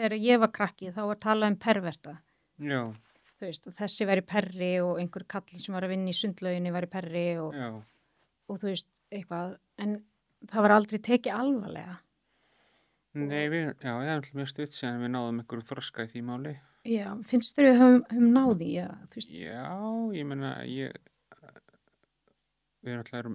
þegar ég var krakki þá var talað perverta. Já, Þú veist, og þessi væri perri og einhver kall sem var að vinna í sundlauginni væri perri já. og þú veist, eitthvað. En það var aldrei tekið alvarlega. Nei, það er alltaf mjög stutt síðan við náðum einhverjum þroska í því máli. Já, finnst þér við höfum náði í að, þú veist, Já, ég meina, við erum alltaf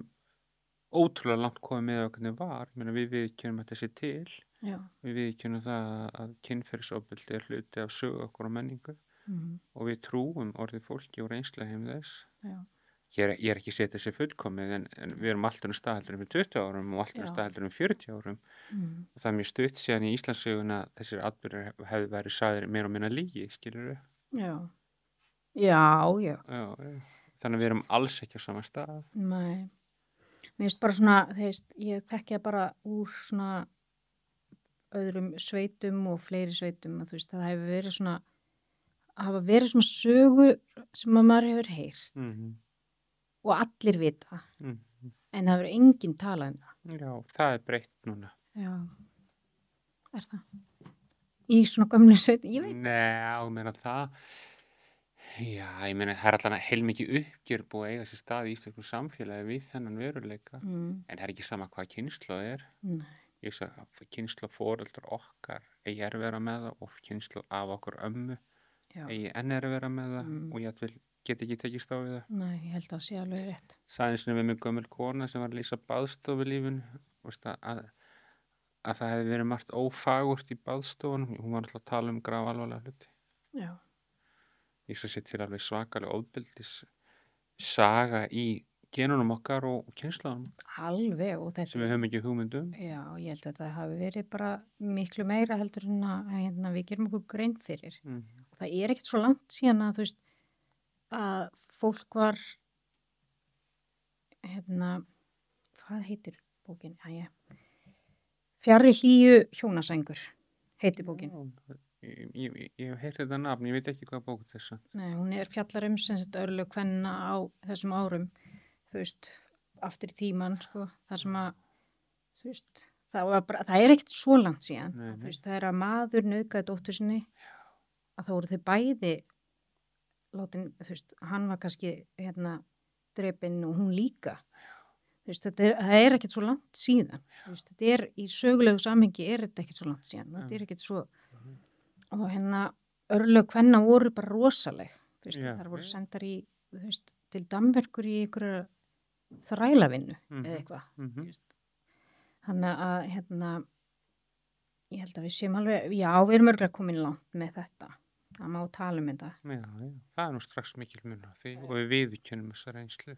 ótrúlega langt komið með það hvernig var. Ég meina, við viðurkennum að þetta sé til. já, Við viðurkennum það að kynferðisofbeldi er hluti af sögu okkar og menningu og við trúum orðið fólki og reynsla heim þess. já, Ég er ekki að setja þessi fullkomið en við erum alltaf staðheldur fyrir 20 árum og alltaf Já. staðheldur 40 árum. Og það er mjög stutt síðan í Íslandssöguna þessir atburðir hefði verið sagðir meira og minna lygi, skilurðu? já, já, Já. Þannig að við erum alls ekki á sama stað. nei. Mér finnst bara svona, þú veist, ég þekki það bara úr svona öðrum sveitum og fleiri sveitum að þú veist, það hafa verið svona sögur sem að maður hefur heyrt og allir vita, en það hefur enginn talað um það. Já, það er breytt núna. Já, er það? Í svona gömlu sveitum, ég veit. Nei, ég meina það. Já, ég meina það er allan heilmikið uppgjör búið að eiga sér stað í íslensku samfélagi við þennan veruleika. En það er ekki sama hvað kynslóð er. Nei. Ég veist að kynslóð foreldrar okkar eigi erfiðara með það og kynslóð af okkur ömmu Já. eigi enn erfiðara með það og ég get ekki tekist á við það. Nei, ég held að það sé alveg rétt. Sagði sinni við mig gömul kona sem var að lýsa baðstofulífinu, veist að það hefði verið margt ófagurt í baðstofunum. Hún var alltaf að tala um grafalvarlega hluti. Já, Ég svo sér til alveg svakalega ofbeldis saga í genunum okkar og kynslóðunum alveg og þetta. sem við höfum ekki hugmyndum. Já, ég held að þetta hafi verið bara miklu meira heldur en að við gerum okkur grein fyrir. Og það er ekkert svo langt síðan að þú veist að fólk var hvað heitir bókin? Fjarri hlýju hjónasængur heitir bókin. Ég hef heyrt þetta nafn, ég veit ekki hvað bók þessa. Nei, hún er fjallar sem sagt örlög kvenna á þessum árum, þú veist, aftur í tíman, sko, þar sem að, þú veist, það er ekkert svo langt síðan, Nei. þú veist, það er að maður nauðgaði dóttur sinni, að þá voru þau bæði látin, þú veist, hann var kannski drepinn og hún líka, þú veist, það er ekkert svo langt síðan, þú veist, þetta er í sögulegu samhengi er þetta ekkert svo langt síðan, þetta er ekkert svo, og örlög kvenna voru bara rosaleg, þú veist, þar voru sendar í, þú veist, til Danmerkur í einhverja þrælavinnu eða eitthvað, þú veist. Þannig að, ég held að við séum alveg, já, við erum örgulega komin langt með þetta, það má tala um þetta. Já, það er nú strax mikil mun á því og við viðurkennum þessa reynslu.